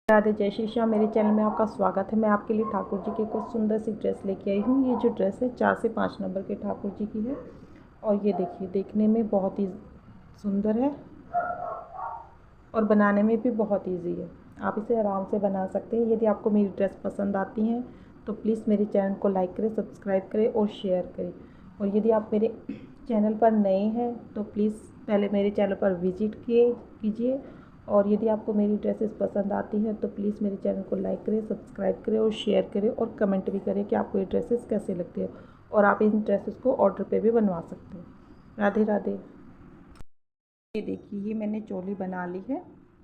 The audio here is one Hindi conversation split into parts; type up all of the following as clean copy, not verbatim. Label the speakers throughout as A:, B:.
A: राधे जय श्री श्याम। मेरे चैनल में आपका स्वागत है। मैं आपके लिए ठाकुर जी की कुछ सुंदर सी ड्रेस लेके आई हूँ। ये जो ड्रेस है 4 से 5 नंबर के ठाकुर जी की है और ये देखिए देखने में बहुत ही सुंदर है और बनाने में भी बहुत ईजी है। आप इसे आराम से बना सकते हैं। यदि आपको मेरी ड्रेस पसंद आती हैं तो प्लीज़ मेरे चैनल को लाइक करें, सब्सक्राइब करें और शेयर करें। और यदि आप मेरे चैनल पर नए हैं तो प्लीज़ पहले मेरे चैनल पर विजिट कीजिए। और यदि आपको मेरी ड्रेसेस पसंद आती हैं तो प्लीज़ मेरे चैनल को लाइक करें, सब्सक्राइब करें और शेयर करें और कमेंट भी करें कि आपको ये ड्रेसेस कैसे लगती है। और आप इन ड्रेसेस को ऑर्डर पे भी बनवा सकते हैं। राधे राधे। ये देखिए ये मैंने चोली बना ली है।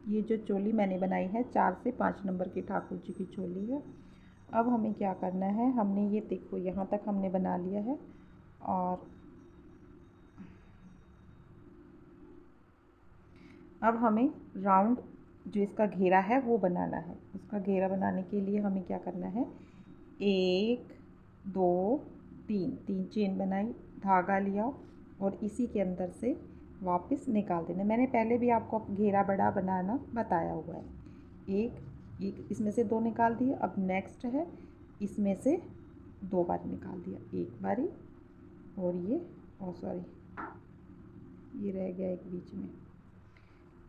A: ये जो चोली मैंने बनाई है 4 से 5 नंबर की ठाकुर जी की चोली है। अब हमें क्या करना है, हमने ये देखो यहाँ तक हमने बना लिया है और अब हमें राउंड जो इसका घेरा है वो बनाना है। उसका घेरा बनाने के लिए हमें क्या करना है, 1 2 3 चेन बनाई, धागा लिया और इसी के अंदर से वापस निकाल देना। मैंने पहले भी आपको घेरा बड़ा बनाना बताया हुआ है। एक इसमें से 2 निकाल दिए। अब नेक्स्ट है इसमें से 2 बार निकाल दिया, एक बारी और ये सॉरी ये रह गया एक बीच में,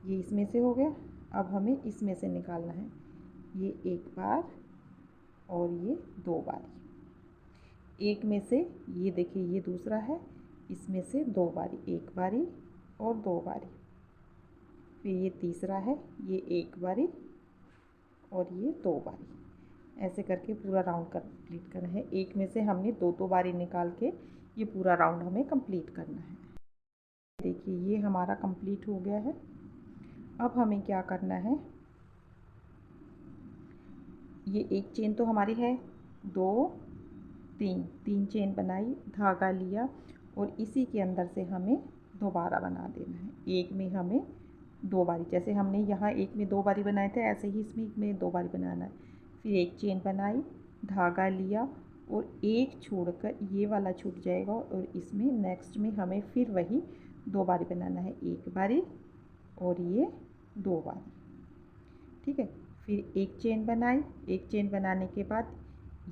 A: ये इसमें से हो गया। अब हमें इसमें से निकालना है, ये एक बार और ये 2 बारी। एक में से ये देखिए ये दूसरा है, इसमें से 2 बारी, एक बारी और 2 बारी। फिर ये तीसरा है, ये एक बारी और ये 2 बारी। ऐसे करके पूरा राउंड कंप्लीट करना है। एक में से हमने 2 बारी निकाल के ये पूरा राउंड हमें कंप्लीट करना है। देखिए ये हमारा कंप्लीट हो गया है। अब हमें क्या करना है, ये एक चेन तो हमारी है, 2 3 चेन बनाई, धागा लिया और इसी के अंदर से हमें दोबारा बना देना है। एक में हमें 2 बारी, जैसे हमने यहाँ एक में 2 बारी बनाए थे ऐसे ही इसमें एक में 2 बारी बनाना है। फिर एक चेन बनाई, धागा लिया और एक छोड़कर ये वाला छूट जाएगा और इसमें नेक्स्ट में हमें फिर वही 2 बारी बनाना है, एक बारी और ये 2 बारी। ठीक है। फिर एक चेन बनाई, एक चेन बनाने के बाद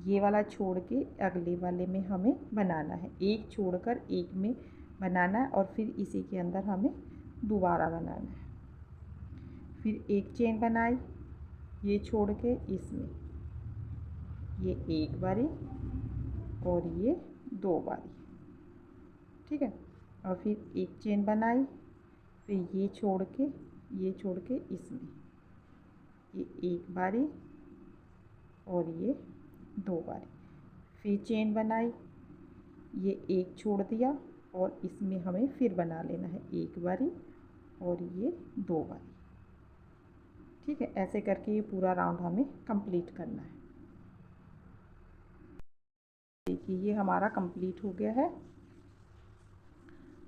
A: ये वाला छोड़ के अगले वाले में हमें बनाना है, एक छोड़कर एक में बनाना है और फिर इसी के अंदर हमें दोबारा बनाना है। फिर एक चेन बनाई, ये छोड़ के इसमें ये एक बारी और ये 2 बारी। ठीक है। और फिर एक चेन बनाई, फिर ये छोड़ के इसमें ये एक बारी और ये 2 बारी। फिर चेन बनाई, ये एक छोड़ दिया और इसमें हमें फिर बना लेना है, एक बारी और ये 2 बारी। ठीक है। ऐसे करके ये पूरा राउंड हमें कंप्लीट करना है। देखिए ये हमारा कंप्लीट हो गया है।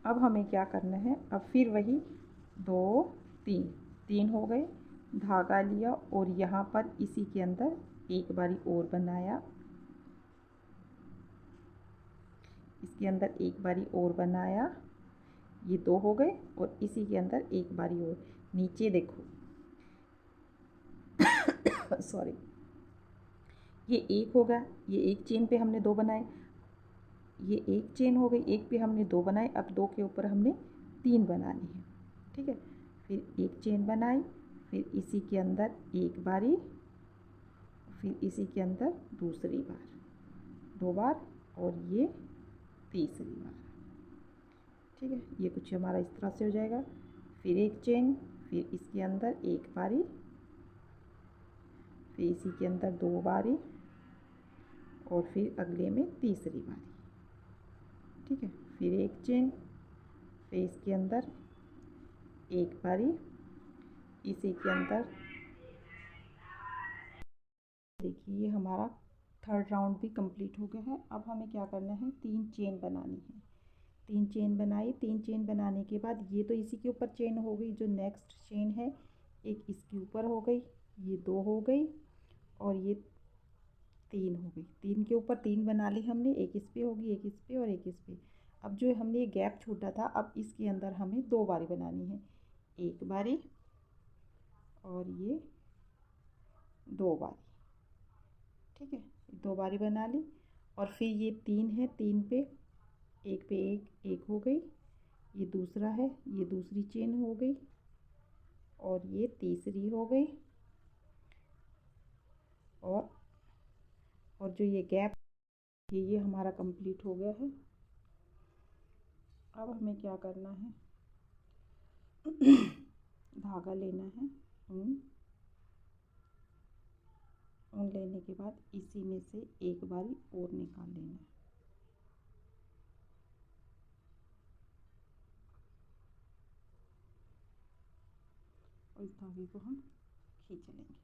A: अब हमें क्या करना है, अब फिर वही 2 3 हो गए, धागा लिया और यहाँ पर इसी के अंदर एक बारी और बनाया, इसके अंदर एक बारी और बनाया, ये 2 हो गए और इसी के अंदर एक बारी और। नीचे देखो सॉरी, ये एक हो गया, ये एक चेन पे हमने 2 बनाए, ये एक चेन हो गई, एक पे हमने 2 बनाए। अब 2 के ऊपर हमने 3 बनानी है। ठीक है। फिर एक चेन बनाई, फिर इसी के अंदर एक बारी, फिर इसी के अंदर दूसरी बार, 2 बार और ये तीसरी बार। ठीक है। ये कुछ हमारा इस तरह से हो जाएगा। फिर एक चेन, फिर इसके अंदर एक बारी, फिर इसी के अंदर 2 बारी और फिर अगले में तीसरी बारी। ठीक है। फिर एक चेन, फिर इसके अंदर एक बारी, इसी के अंदर देखिए ये हमारा थर्ड राउंड भी कंप्लीट हो गया है। अब हमें क्या करना है, 3 चेन बनानी है। 3 चेन बनाई, 3 चेन बनाने के बाद ये तो इसी के ऊपर चेन हो गई, जो नेक्स्ट चेन है एक इसके ऊपर हो गई, ये 2 हो गई और ये 3 हो गई। 3 के ऊपर 3 बना ली हमने, एक इस पे होगी, एक इस पे और एक इस पे। अब जो हमने ये गैप छोड़ा था, अब इसके अंदर हमें 2 बारी बनानी है, एक बारी और ये 2 बारी, ठीक है, 2 बारी बना ली। और फिर ये 3 है, 3 पे एक पे एक हो गई, ये दूसरा है, ये दूसरी चेन हो गई और ये तीसरी हो गई। और जो ये गैप ये हमारा कंप्लीट हो गया है। अब हमें क्या करना है, धागा लेना है, ऊन लेने के बाद इसी में से एक बारी और निकाल लेना है। और इस धागे को हम खींच लेंगे,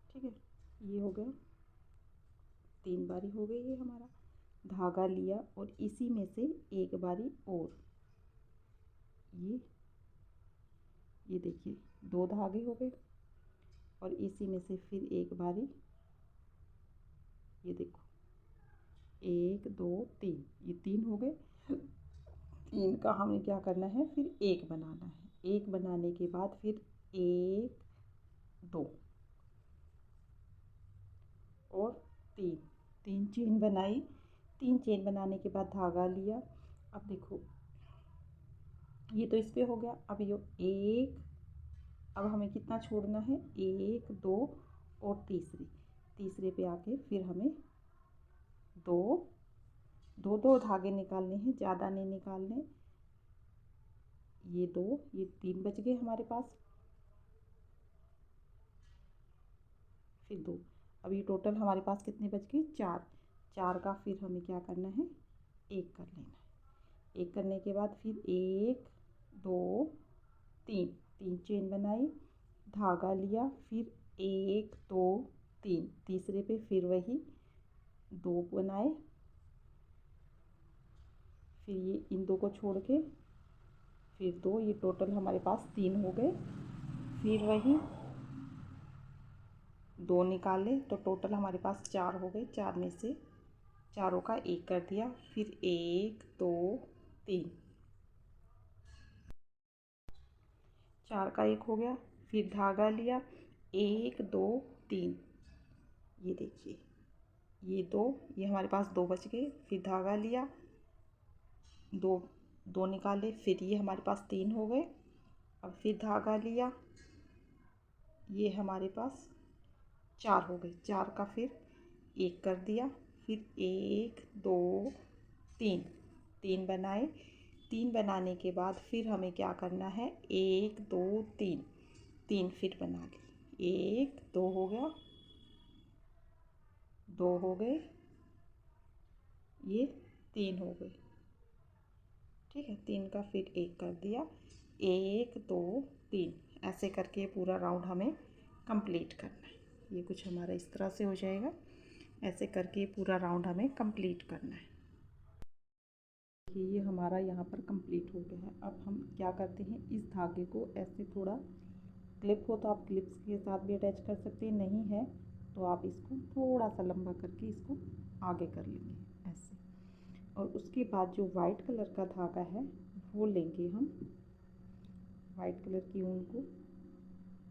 A: ठीक है। ये हो गया, 3 बारी हो गई ये हमारा। धागा लिया और इसी में से एक बारी और, ये देखिए 2 धागे हो गए। और इसी में से फिर एक बारी, ये देखो 1 2 3, ये 3 हो गए। 3 का हमें क्या करना है, फिर 1 बनाना है। 1 बनाने के बाद फिर 1 2 और 3, 3 चेन बनाई। 3 चेन बनाने के बाद धागा लिया। अब देखो ये तो इस पे हो गया। अब ये 1, अब हमें कितना छोड़ना है, 1 2 और तीसरे पे आके फिर हमें 2 धागे निकालने हैं, ज़्यादा नहीं निकालने। ये 2, ये 3 बच गए हमारे पास, फिर 2। अब ये टोटल हमारे पास कितने बच गए, 4 का फिर हमें क्या करना है, 1 कर लेना है। 1 करने के बाद फिर 1 2 3 चेन बनाई, धागा लिया, फिर 1 2 3, तीसरे पे फिर वही 2 बनाए। फिर ये इन 2 को छोड़ के फिर 2, ये टोटल हमारे पास 3 हो गए। फिर वही 2 निकाले तो टोटल हमारे पास 4 हो गए। 4 में से चारों का 1 कर दिया, फिर 1 2 3, 4 का 1 हो गया। फिर धागा लिया, 1 2 3, ये देखिए ये 2, ये हमारे पास 2 बच गए। फिर धागा लिया, 2 निकाले, फिर ये हमारे पास 3 हो गए। अब फिर धागा लिया, ये हमारे पास 4 हो गए। 4 का फिर 1 कर दिया, फिर 1 2 3 बनाए। 3 बनाने के बाद फिर हमें क्या करना है, 1 2 3 फिर बना ली। 1 2 हो गया, 2 हो गए, ये 3 हो गए, ठीक है। 3 का फिर 1 कर दिया, 1 2 3, ऐसे करके पूरा राउंड हमें कंप्लीट करना है। ये कुछ हमारा इस तरह से हो जाएगा। ऐसे करके पूरा राउंड हमें कंप्लीट करना है। ये हमारा यहाँ पर कंप्लीट हो गया है। अब हम क्या करते हैं, इस धागे को ऐसे थोड़ा, क्लिप हो तो आप क्लिप्स के साथ भी अटैच कर सकते हैं, नहीं है तो आप इसको थोड़ा सा लंबा करके इसको आगे कर लेंगे ऐसे। और उसके बाद जो वाइट कलर का धागा है वो लेंगे हम, वाइट कलर की ऊन को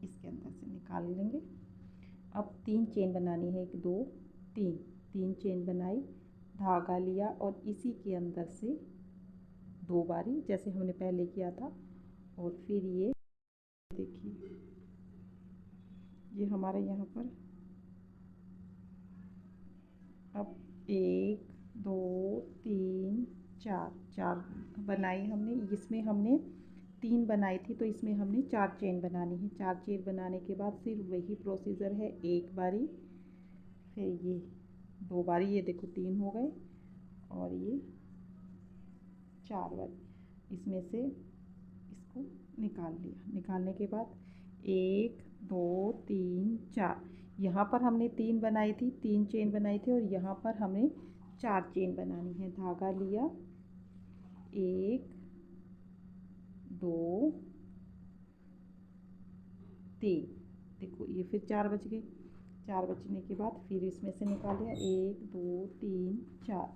A: इसके अंदर से निकाल लेंगे। अब 3 चेन बनानी है, 1 2 3 चेन बनाई, धागा लिया और इसी के अंदर से 2 बारी जैसे हमने पहले किया था। और फिर ये देखिए ये हमारे यहाँ पर अब 1 2 3 4 बनाई हमने। इसमें हमने 3 बनाई थी तो इसमें हमने 4 चेन बनानी है। 4 चेन बनाने के बाद फिर वही प्रोसीजर है, 1 बारी, फिर ये 2 बारी, ये देखो 3 हो गए, और ये 4 बारी। इसमें से इसको निकाल लिया। निकालने के बाद 1 2 3 4, यहाँ पर हमने 3 बनाई थी, 3 चेन बनाई थी, और यहाँ पर हमें 4 चेन बनानी है। धागा लिया, 1 2 3, देखो ये फिर 4 बच गए। 4 बचने के बाद फिर इसमें से निकाल लिया, 1 2 3 4,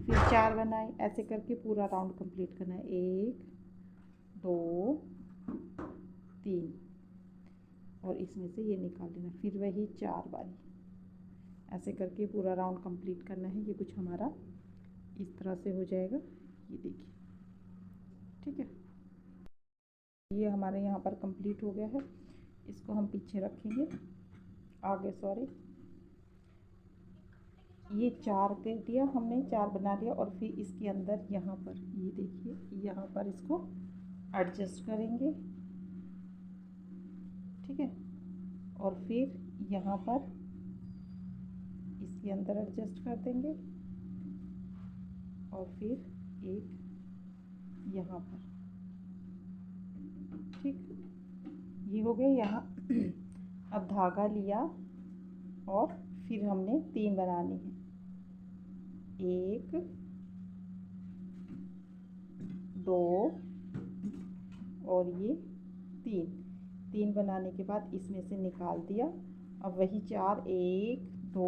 A: फिर 4 बनाए। ऐसे करके पूरा राउंड कंप्लीट करना है, 1 2 3, और इसमें से ये निकाल लेना। फिर वही 4 बारी ऐसे करके पूरा राउंड कंप्लीट करना है। ये कुछ हमारा इस तरह से हो जाएगा, ये देखिए। ठीक है, ये हमारे यहाँ पर कंप्लीट हो गया है। इसको हम पीछे रखेंगे, आगे सॉरी। ये 4 कर दिया हमने, 4 बना लिया और फिर इसके अंदर यहाँ पर ये देखिए, यहाँ पर इसको एडजस्ट करेंगे। ठीक है, और फिर यहाँ पर इसके अंदर एडजस्ट कर देंगे और फिर एक यहाँ पर। ठीक, ये हो गया यहाँ। अब धागा लिया और फिर हमने 3 बनानी है। 1 2 और ये 3 बनाने के बाद इसमें से निकाल दिया। अब वही 4, 1 2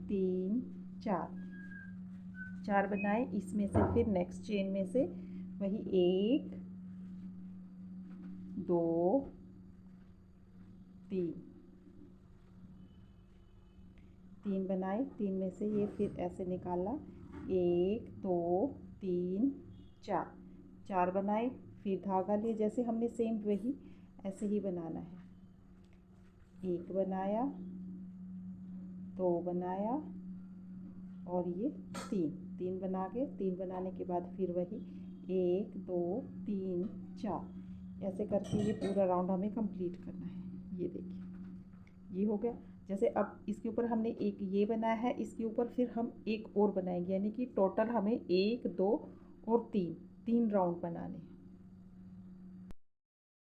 A: 3 4 बनाए। इसमें से फिर नेक्स्ट चेन में से वही 1 2 3 बनाए। 3 में से ये फिर ऐसे निकाला, 1 2 3 4 बनाए। फिर धागा लिए, जैसे हमने सेम वही ऐसे ही बनाना है। 1 बनाया, 2 बनाया और ये 3 बना के, 3 बनाने के बाद फिर वही 1 2 3 4 ऐसे करके ये पूरा राउंड हमें कंप्लीट करना है। ये देखिए, ये हो गया। जैसे अब इसके ऊपर हमने एक ये बनाया है, इसके ऊपर फिर हम एक और बनाएंगे, यानी कि टोटल हमें 1 2 और 3 राउंड बनाने हैं।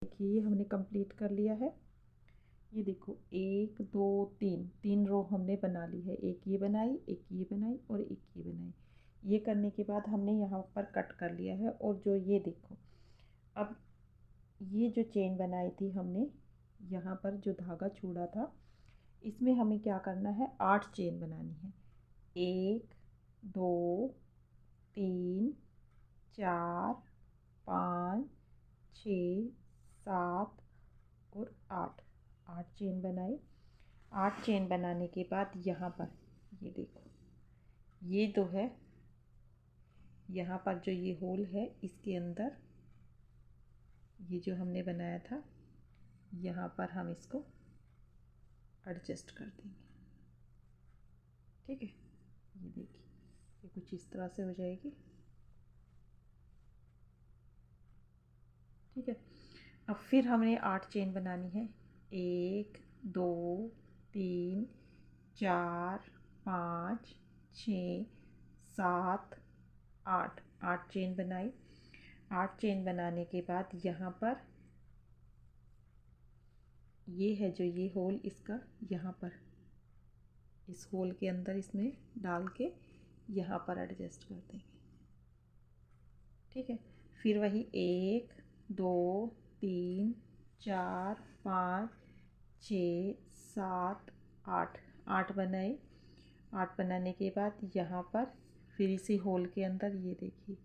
A: देखिए, ये हमने कंप्लीट कर लिया है। ये देखो, 1 2 3 रो हमने बना ली है। एक ये बनाई, एक ये बनाई और एक ये बनाई। ये करने के बाद हमने यहाँ पर कट कर लिया है। और जो ये देखो, अब ये जो चेन बनाई थी हमने, यहाँ पर जो धागा छोड़ा था, इसमें हमें क्या करना है, 8 चेन बनानी है। 1 2 3 4 5 6 7 और 8 चेन बनाई। 8 चेन बनाने के बाद यहाँ पर ये देखो, ये तो है, यहाँ पर जो ये होल है, इसके अंदर ये जो हमने बनाया था, यहाँ पर हम इसको एडजस्ट कर देंगे। ठीक है, ये देखिए, ये कुछ इस तरह से हो जाएगी। ठीक है, अब फिर हमने 8 चेन बनानी है। 1 2 3 4 5 6 7 8 चेन बनाई। 8 चेन बनाने के बाद यहाँ पर ये है जो ये होल, इसका यहाँ पर इस होल के अंदर इसमें डाल के यहाँ पर एडजस्ट कर देंगे। ठीक है, फिर वही 1 2 3 4 5 6 7 8 बनाए। 8 बनाने के बाद यहाँ पर फिर इसी होल के अंदर ये देखिए,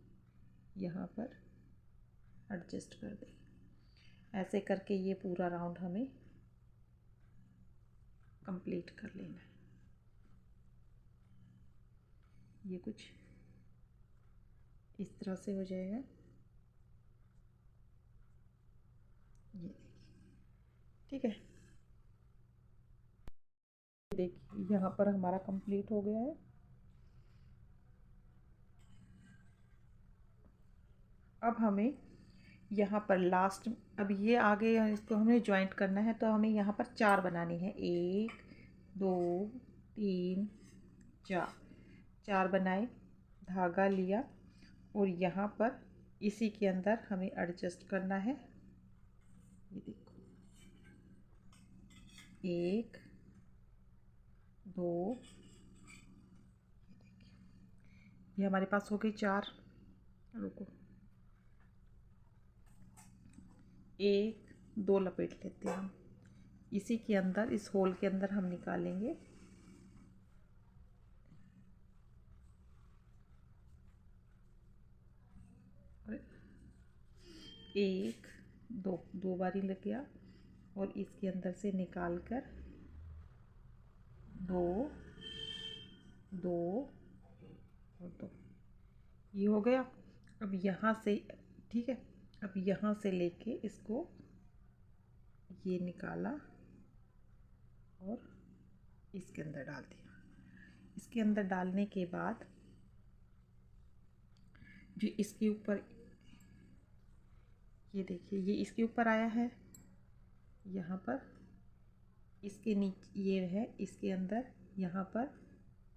A: यहाँ पर एडजस्ट कर देंगे। ऐसे करके ये पूरा राउंड हमें कंप्लीट कर लेना है। ये कुछ इस तरह से हो जाएगा। ये ठीक है, देखिए यहाँ पर हमारा कंप्लीट हो गया है। अब हमें यहाँ पर लास्ट, अब ये आगे इसको हमें ज्वाइंट करना है, तो हमें यहाँ पर 4 बनानी है। 1 2 3 4 बनाए, धागा लिया और यहाँ पर इसी के अंदर हमें एडजस्ट करना है। ये देखो, 1 2, ये हमारे पास हो गई 4। रुको, 1 2 लपेट लेते हैं हम। इसी के अंदर, इस होल के अंदर हम निकालेंगे। एक दो बारी लग गया और इसके अंदर से निकाल कर 2 2 और 2, ये हो गया। अब यहाँ से, ठीक है, अब यहाँ से लेके इसको ये निकाला और इसके अंदर डाल दिया। इसके अंदर डालने के बाद जो इसके ऊपर, ये देखिए, ये इसके ऊपर आया है, यहाँ पर इसके नीचे ये है, इसके अंदर यहाँ पर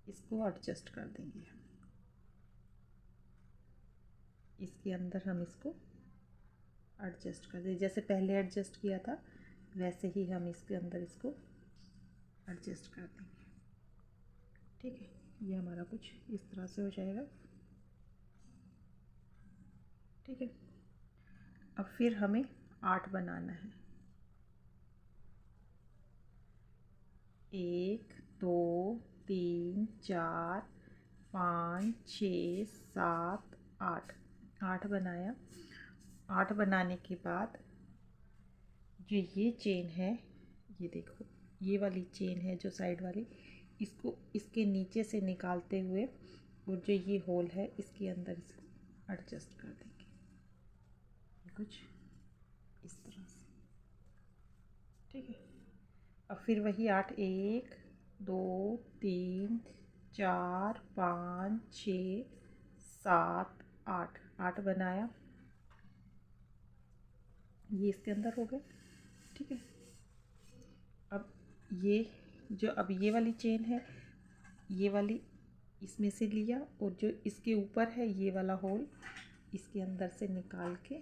A: इसको एडजस्ट कर देंगे। इसके अंदर हम इसको एडजस्ट कर देंगे, जैसे पहले एडजस्ट किया था वैसे ही हम इसके अंदर इसको एडजस्ट कर देंगे। ठीक है, ये हमारा कुछ इस तरह से हो जाएगा। ठीक है, अब फिर हमें 8 बनाना है। 1 2 3 4 5 6 7 8, 8 बनाया। 8 बनाने के बाद जो ये चेन है, ये देखो, ये वाली चेन है जो साइड वाली, इसको इसके नीचे से निकालते हुए और जो ये होल है इसके अंदर इसको एडजस्ट कर देंगे, कुछ इस तरह से। ठीक है, अब फिर वही 8, 1 2 3 4 5 6 7 8, 8 बनाया, ये इसके अंदर हो गया। ठीक है, अब ये जो, अब ये वाली चेन है, ये वाली इसमें से लिया और जो इसके ऊपर है ये वाला होल इसके अंदर से निकाल के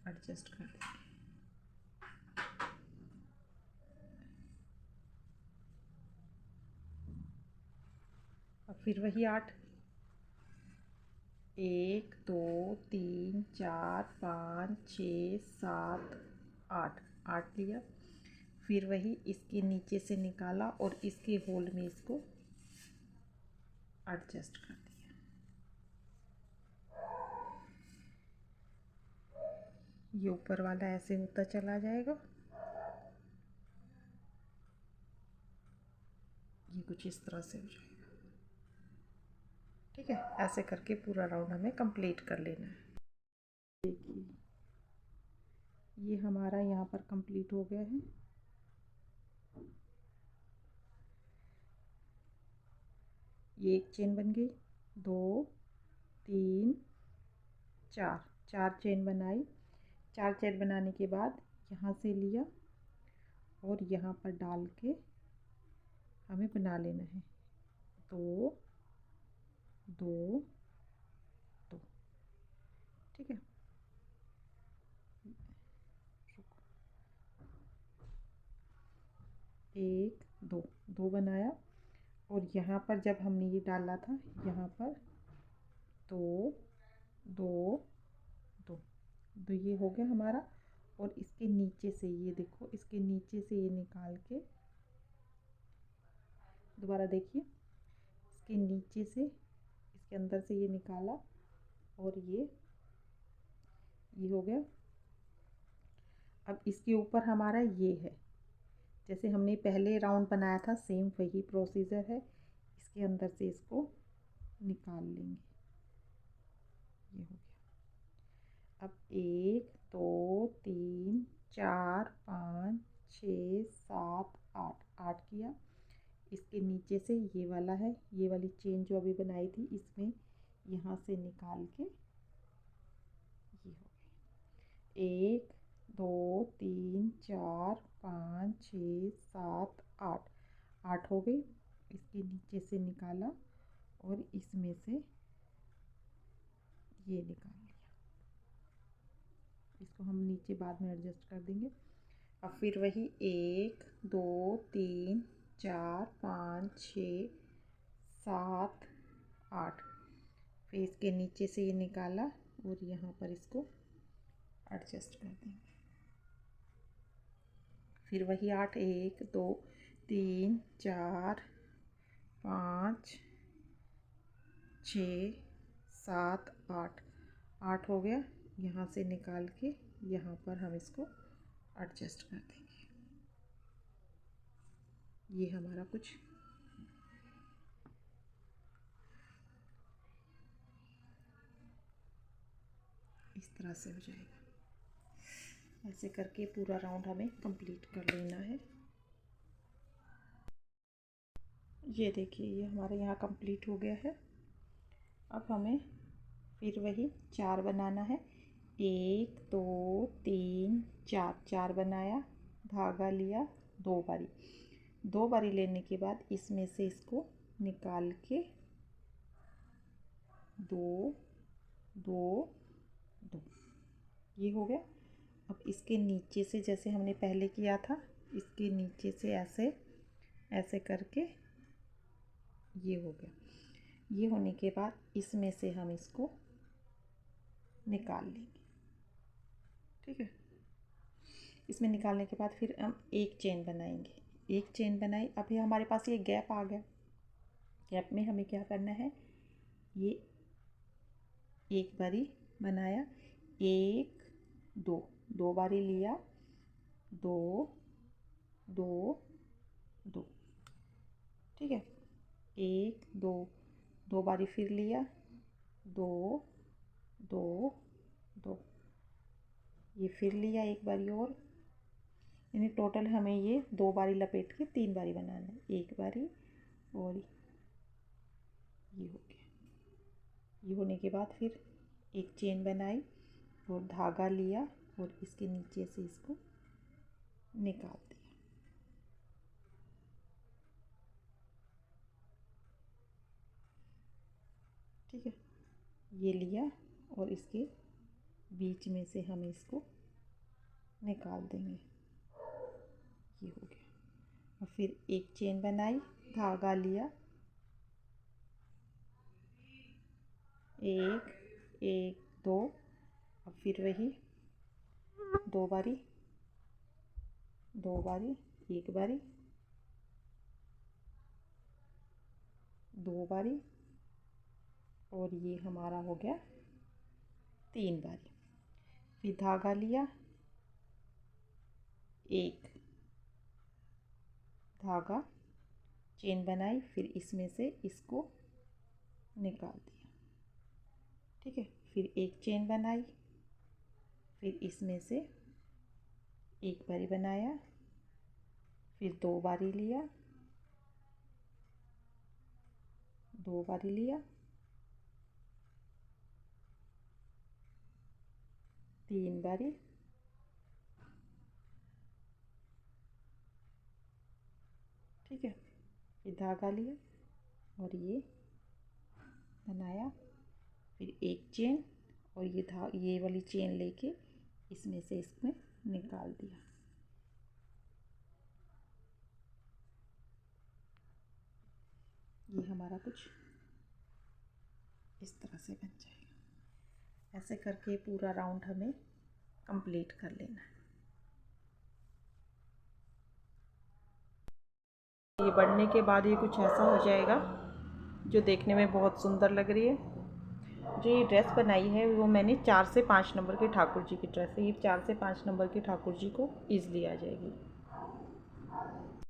A: एडजस्ट कर देंगे। अब फिर वही 8, 1 2 3 4 5 6 7 8, 8 लिया। फिर वही इसके नीचे से निकाला और इसके होल में इसको एडजस्ट कर दिया। ये ऊपर वाला ऐसे होता चला जाएगा, ये कुछ इस तरह से हो जाएगा। ठीक है, ऐसे करके पूरा राउंड हमें कंप्लीट कर लेना है। देखिए, ये हमारा यहाँ पर कंप्लीट हो गया है। ये एक चेन बन गई, 2 3 4, 4 चेन बनाई। 4 चेन बनाने के बाद यहाँ से लिया और यहाँ पर डाल के हमें बना लेना है, 2 2 2। ठीक है, 1 2 2 बनाया और यहाँ पर जब हमने ये डाला था, यहाँ पर 2 2 2 तो ये हो गया हमारा। और इसके नीचे से, ये देखो, इसके नीचे से ये निकाल के, दोबारा देखिए, इसके नीचे से, इसके अंदर से ये निकाला और ये हो गया। अब इसके ऊपर हमारा ये है, जैसे हमने पहले राउंड बनाया था सेम वही प्रोसीजर है। इसके अंदर से इसको निकाल लेंगे, ये हो गया। अब 1 2 3 4 5 6 7 8, 8 किया। इसके नीचे से ये वाला है, ये वाली चेन जो अभी बनाई थी इसमें यहाँ से निकाल के ये हो गया। 1 2 3 4 5 6 7 8, 8 हो गई। इसके नीचे से निकाला और इसमें से ये निकाल लिया। इसको हम नीचे बाद में एडजस्ट कर देंगे। अब फिर वही 1 2 3 4 5 6 7 8, फिर इसके नीचे से ये निकाला और यहाँ पर इसको एडजस्ट कर देंगे। फिर वही 8 1 2 3 4 5 6 7 8, 8 हो गया। यहाँ से निकाल के यहाँ पर हम इसको एडजस्ट कर देंगे। ये हमारा कुछ इस तरह से हो जाएगा। ऐसे करके पूरा राउंड हमें कंप्लीट कर लेना है। ये देखिए, ये हमारे यहाँ कंप्लीट हो गया है। अब हमें फिर वही 4 बनाना है। 1 2 3 4, 4 बनाया, धागा लिया 2 बारी। 2 बारी लेने के बाद इसमें से इसको निकाल के 2 2 2, ये हो गया। अब इसके नीचे से जैसे हमने पहले किया था, इसके नीचे से ऐसे ऐसे करके ये हो गया। ये होने के बाद इसमें से हम इसको निकाल लेंगे। ठीक है, इसमें निकालने के बाद फिर हम एक चेन बनाएंगे। एक चेन बनाई, अभी हमारे पास ये गैप आ गया। गैप में हमें क्या करना है, ये एक बारी बनाया, 1 2, 2 बारी लिया, 2 2 2, ठीक है। 1 2, 2 बारी फिर लिया, 2 2 2, ये फिर लिया एक बारी और, यानी टोटल हमें ये 2 बारी लपेट के 3 बारी बनाना है। एक बारी और ये हो गया। ये होने के बाद फिर एक चेन बनाई और धागा लिया और इसके नीचे से इसको निकाल दिया। ठीक है, ये लिया और इसके बीच में से हम इसको निकाल देंगे। ये हो गया। और फिर एक चेन बनाई, धागा लिया, 1 1 2, अब फिर वही 2 बारी 2 बारी, एक बारी 2 बारी, और ये हमारा हो गया 3 बारी। फिर धागा लिया, 1 धागा, चेन बनाई, फिर इसमें से इसको निकाल दिया। ठीक है, फिर एक चेन बनाई, फिर इसमें से एक बारी बनाया, फिर 2 बारी लिया, 2 बारी लिया, 3 बारी, ठीक है। फिर धागा लिया और ये बनाया, फिर एक चेन और ये वाली चेन लेके इसमें से इसमें निकाल दिया। ये हमारा कुछ इस तरह से बन जाएगा। ऐसे करके पूरा राउंड हमें कंप्लीट कर लेना है। ये बढ़ने के बाद ये कुछ ऐसा हो जाएगा जो देखने में बहुत सुंदर लग रही है। जो ये ड्रेस बनाई है वो मैंने 4 से 5 नंबर के ठाकुर जी की ड्रेस है। ये 4 से 5 नंबर के ठाकुर जी को ईज़िली आ जाएगी।